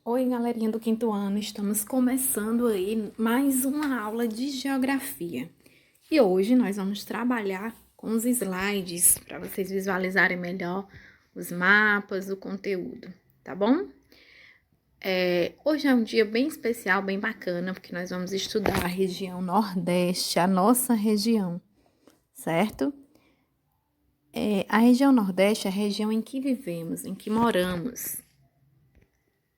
Oi, galerinha do quinto ano, estamos começando aí mais uma aula de geografia. E hoje nós vamos trabalhar com os slides para vocês visualizarem melhor os mapas, o conteúdo, tá bom? Hoje é um dia bem especial, bem bacana, porque nós vamos estudar a região Nordeste, a nossa região, certo? A região Nordeste é a região em que vivemos, em que moramos.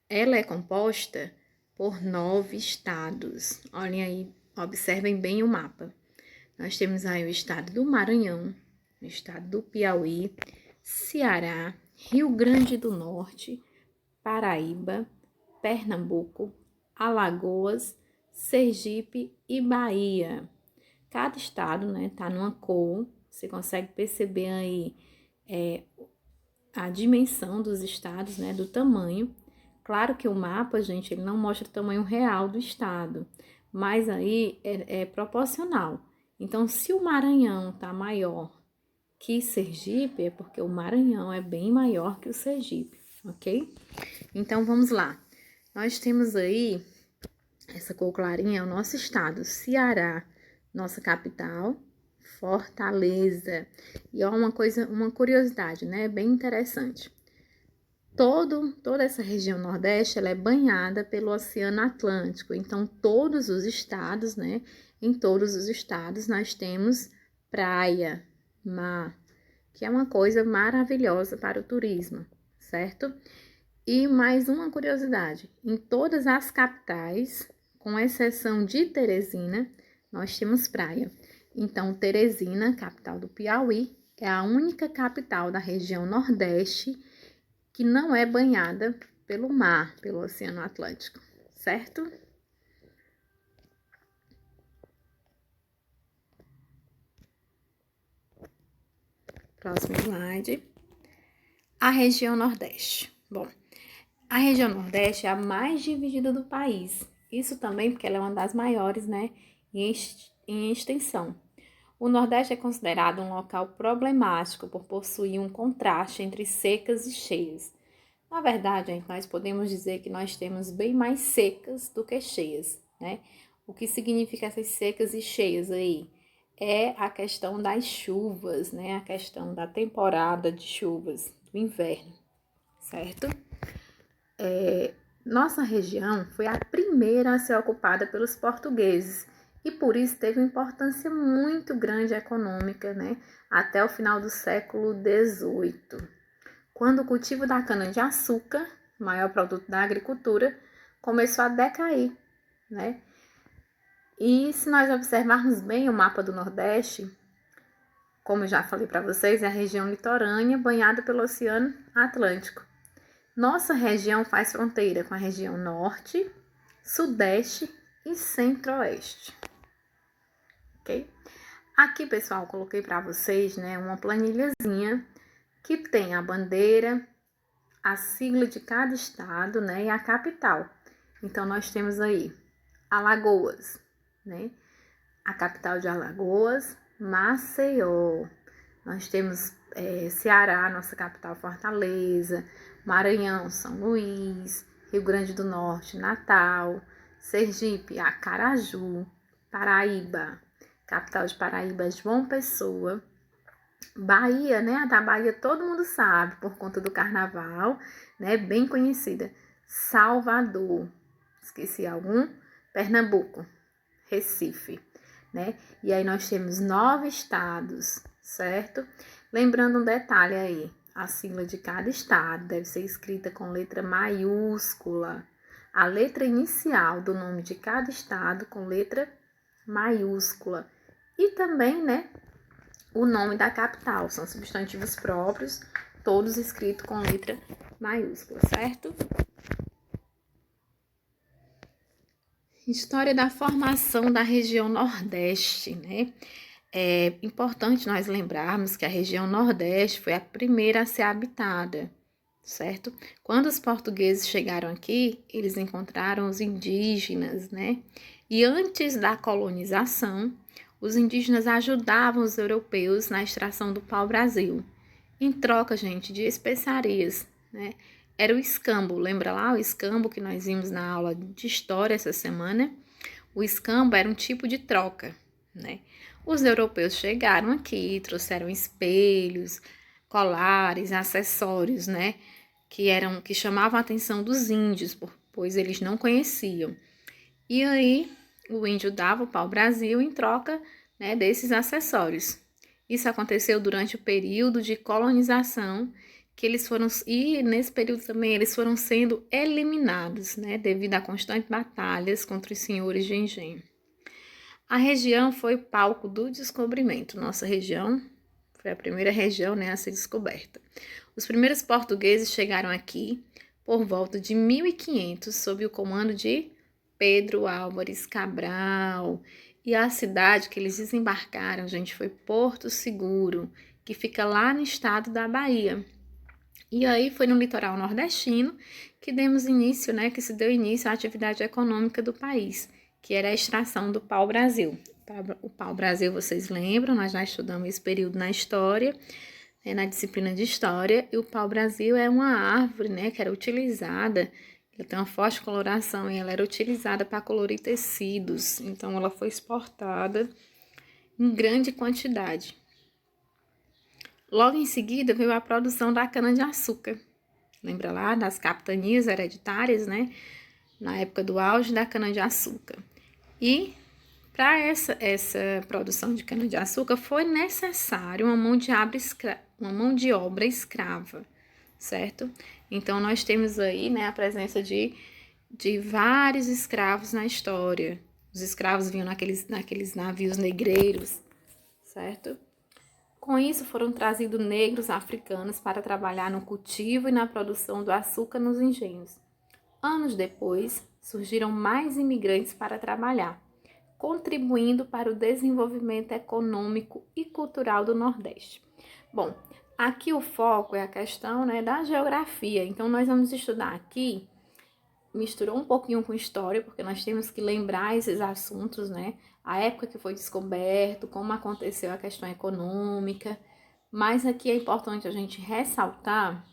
Ela é composta por 9 estados. Olhem aí, observem bem o mapa. Nós temos aí o estado do Maranhão, o estado do Piauí, Ceará, Rio Grande do Norte, Paraíba, Pernambuco, Alagoas, Sergipe e Bahia. Cada estado, né, tá numa cor. Você consegue perceber aí a dimensão dos estados, né, do tamanho. Claro que o mapa, gente, ele não mostra o tamanho real do estado, mas aí é proporcional. Então, se o Maranhão tá maior que Sergipe, é porque o Maranhão é bem maior que o Sergipe, ok? Então, vamos lá. Nós temos aí, essa cor clarinha é o nosso estado, Ceará, nossa capital, Fortaleza. E ó, uma curiosidade, né? Bem interessante. Toda essa região Nordeste, ela é banhada pelo Oceano Atlântico. Então, todos os estados, né? Em todos os estados, nós temos praia, mar, que é uma coisa maravilhosa para o turismo, certo? E mais uma curiosidade, em todas as capitais, com exceção de Teresina, nós temos praia. Então, Teresina, capital do Piauí, é a única capital da região Nordeste que não é banhada pelo mar, pelo Oceano Atlântico, certo? Próximo slide. A região Nordeste. Bom, a região Nordeste é a mais dividida do país. Isso também porque ela é uma das maiores, né, em extensão. O Nordeste é considerado um local problemático por possuir um contraste entre secas e cheias. Na verdade, gente, nós podemos dizer que nós temos bem mais secas do que cheias, né? O que significa essas secas e cheias aí? É a questão das chuvas, né? A questão da temporada de chuvas do inverno, certo? Nossa região foi a primeira a ser ocupada pelos portugueses e por isso teve uma importância muito grande econômica, né? Até o final do século XVIII. Quando o cultivo da cana-de-açúcar, maior produto da agricultura, começou a decair, né? E se nós observarmos bem o mapa do Nordeste, como eu já falei para vocês, é a região litorânea banhada pelo Oceano Atlântico. Nossa região faz fronteira com a região Norte, Sudeste e Centro-Oeste. Ok? Aqui, pessoal, coloquei para vocês, né, uma planilhazinha que tem a bandeira, a sigla de cada estado, né, e a capital. Então, nós temos aí Alagoas, né, a capital de Alagoas, Maceió. Nós temos Ceará, nossa capital, Fortaleza, Maranhão, São Luís, Rio Grande do Norte, Natal, Sergipe, Acaraju, Paraíba, capital de Paraíba, João Pessoa, Bahia, né? A da Bahia todo mundo sabe, por conta do carnaval, né? Bem conhecida. Salvador, esqueci algum? Pernambuco, Recife, né? E aí nós temos 9 estados, certo? Lembrando um detalhe aí, a sigla de cada estado deve ser escrita com letra maiúscula. A letra inicial do nome de cada estado com letra maiúscula. E também, né, o nome da capital, são substantivos próprios, todos escritos com letra maiúscula, certo? História da formação da região Nordeste, né? É importante nós lembrarmos que a região Nordeste foi a primeira a ser habitada, certo? Quando os portugueses chegaram aqui, eles encontraram os indígenas, né? E antes da colonização, os indígenas ajudavam os europeus na extração do pau-brasil, em troca, gente, de especiarias, né? era o escambo. Lembra lá o escambo que nós vimos na aula de história essa semana? O escambo era um tipo de troca, né? Os europeus chegaram aqui, trouxeram espelhos, colares, acessórios, né? Que chamavam a atenção dos índios, pois eles não conheciam. E aí o índio dava o pau-brasil em troca, né, desses acessórios. Isso aconteceu durante o período de colonização, e nesse período também eles foram sendo eliminados, né, devido a constantes batalhas contra os senhores de engenho. A região foi palco do descobrimento. Nossa região foi a primeira região, né, a ser descoberta. Os primeiros portugueses chegaram aqui por volta de 1500, sob o comando de Pedro Álvares Cabral. E a cidade que eles desembarcaram, gente, foi Porto Seguro, que fica lá no estado da Bahia. E aí foi no litoral nordestino que demos início, né, que se deu início à atividade econômica do país, que era a extração do pau-brasil. O pau-brasil, vocês lembram, nós já estudamos esse período na história, né, na disciplina de história, e o pau-brasil é uma árvore, né, que era utilizada, ela tem uma forte coloração e ela era utilizada para colorir tecidos, então ela foi exportada em grande quantidade. Logo em seguida veio a produção da cana-de-açúcar. Lembra lá das capitanias hereditárias, né? Na época do auge da cana-de-açúcar. E para essa produção de cana-de-açúcar foi necessário uma mão de obra escrava, certo? Então nós temos aí, né, a presença de vários escravos na história. Os escravos vinham naqueles navios negreiros, certo? Com isso, foram trazidos negros africanos para trabalhar no cultivo e na produção do açúcar nos engenhos. Anos depois, surgiram mais imigrantes para trabalhar, contribuindo para o desenvolvimento econômico e cultural do Nordeste. Bom, aqui o foco é a questão, né, da geografia. Então, nós vamos estudar aqui, misturou um pouquinho com história, porque nós temos que lembrar esses assuntos, né? A época que foi descoberto, como aconteceu a questão econômica, mas aqui é importante a gente ressaltar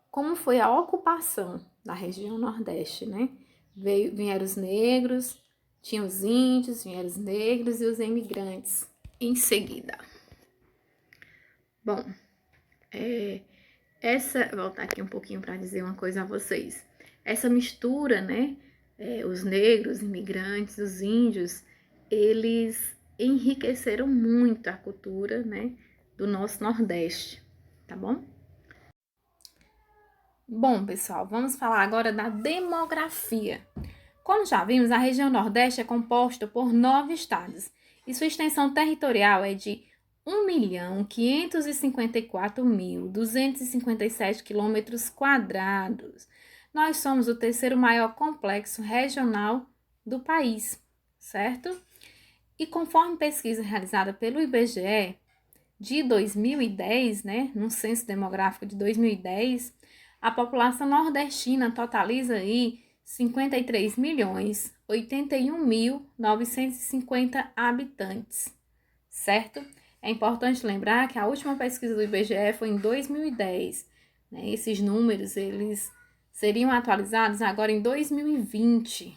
como foi a ocupação da região Nordeste, né? Vieram os negros, tinham os índios, vieram os negros e os imigrantes em seguida. Bom, vou voltar aqui um pouquinho para dizer uma coisa a vocês. Essa mistura, né? Os negros, imigrantes, os índios, eles enriqueceram muito a cultura, né, do nosso Nordeste, tá bom? Bom, pessoal, vamos falar agora da demografia. Como já vimos, a região Nordeste é composta por 9 estados e sua extensão territorial é de 1.554.257 km². Nós somos o terceiro maior complexo regional do país, certo? E conforme pesquisa realizada pelo IBGE de 2010, né, no censo demográfico de 2010, a população nordestina totaliza aí 53.081.950 habitantes, certo? É importante lembrar que a última pesquisa do IBGE foi em 2010, né? Esses números, eles seriam atualizados agora em 2020,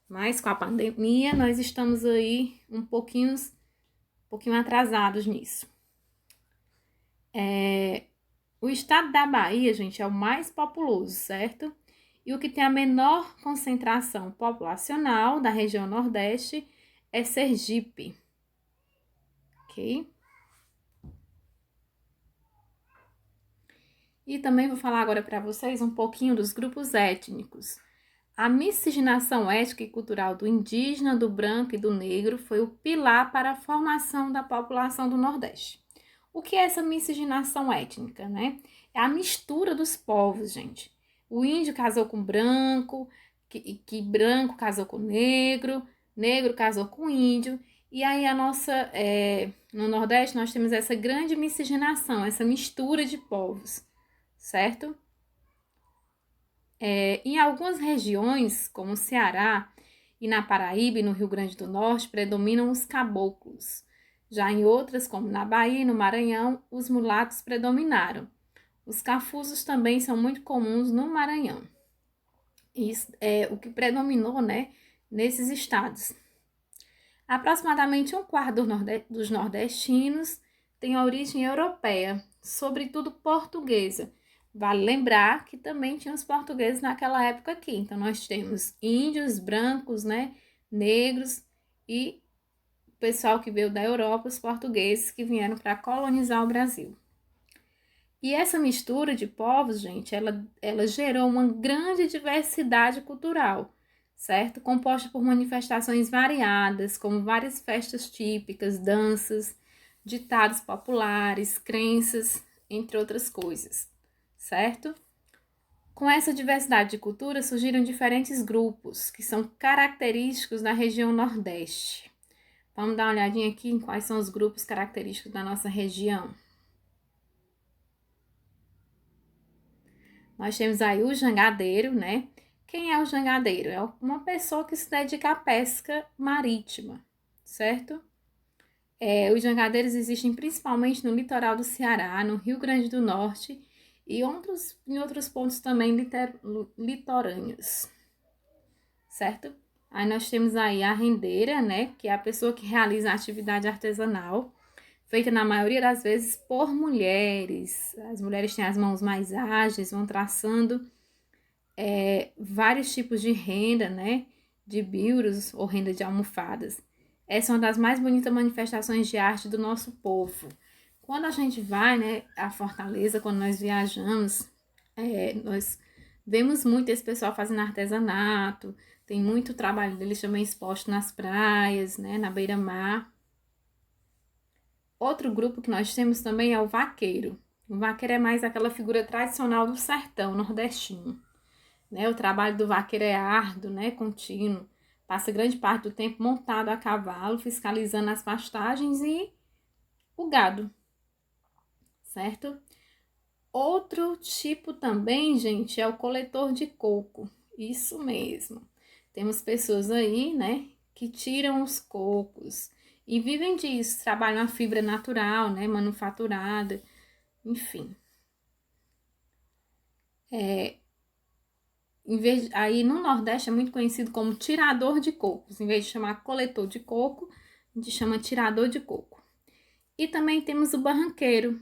mas com a pandemia nós estamos aí um pouquinho atrasados nisso. O estado da Bahia, gente, é o mais populoso, certo? E o que tem a menor concentração populacional da região Nordeste é Sergipe, ok? E também vou falar agora para vocês um pouquinho dos grupos étnicos. A miscigenação étnica e cultural do indígena, do branco e do negro foi o pilar para a formação da população do Nordeste. O que é essa miscigenação étnica, né? É a mistura dos povos, gente. O índio casou com branco, que branco casou com negro, negro casou com índio. E aí no Nordeste nós temos essa grande miscigenação, essa mistura de povos, certo? Em algumas regiões, como o Ceará e na Paraíba e no Rio Grande do Norte, predominam os caboclos. Já em outras, como na Bahia e no Maranhão, os mulatos predominaram. Os cafusos também são muito comuns no Maranhão. Isso é o que predominou, né, nesses estados. Aproximadamente um quarto dos nordestinos tem origem europeia, sobretudo portuguesa. Vale lembrar que também tinha os portugueses naquela época aqui. Então, nós temos índios, brancos, né, negros e o pessoal que veio da Europa, os portugueses que vieram para colonizar o Brasil. E essa mistura de povos, gente, ela gerou uma grande diversidade cultural, certo? Composta por manifestações variadas, como várias festas típicas, danças, ditados populares, crenças, entre outras coisas, certo? Com essa diversidade de culturas surgiram diferentes grupos que são característicos da região Nordeste. Vamos dar uma olhadinha aqui em quais são os grupos característicos da nossa região. Nós temos aí o jangadeiro, né? Quem é o jangadeiro? É uma pessoa que se dedica à pesca marítima, certo? Os jangadeiros existem principalmente no litoral do Ceará, no Rio Grande do Norte e em outros pontos também litorâneos, certo? Aí nós temos aí a rendeira, né? Que é a pessoa que realiza a atividade artesanal, feita na maioria das vezes por mulheres. As mulheres têm as mãos mais ágeis, vão traçando vários tipos de renda, né? De biuros ou renda de almofadas. Essa é uma das mais bonitas manifestações de arte do nosso povo. Quando a gente vai, né, a Fortaleza, quando nós viajamos, nós vemos muito esse pessoal fazendo artesanato, tem muito trabalho deles também exposto nas praias, né, na beira-mar. Outro grupo que nós temos também é o vaqueiro. O vaqueiro é mais aquela figura tradicional do sertão nordestino. Né? O trabalho do vaqueiro é árduo, né? Contínuo. Passa grande parte do tempo montado a cavalo, fiscalizando as pastagens e o gado, certo? Outro tipo também, gente, é o coletor de coco. Isso mesmo. Temos pessoas aí, né, que tiram os cocos e vivem disso, trabalham a fibra natural, né, manufaturada, enfim. Aí no Nordeste é muito conhecido como tirador de cocos. Em vez de chamar coletor de coco, a gente chama tirador de coco. E também temos o barranqueiro,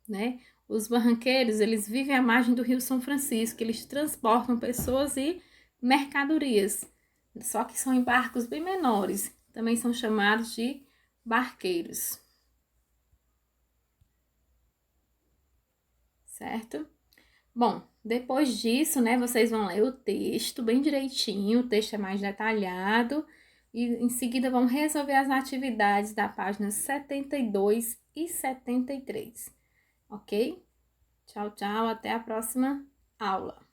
né? Os barranqueiros, eles vivem à margem do Rio São Francisco, eles transportam pessoas e mercadorias, só que são em barcos bem menores, também são chamados de barqueiros, certo? Bom, depois disso, né, vocês vão ler o texto bem direitinho, o texto é mais detalhado, e em seguida vão resolver as atividades da página 72 e 73, ok? Tchau, tchau, até a próxima aula.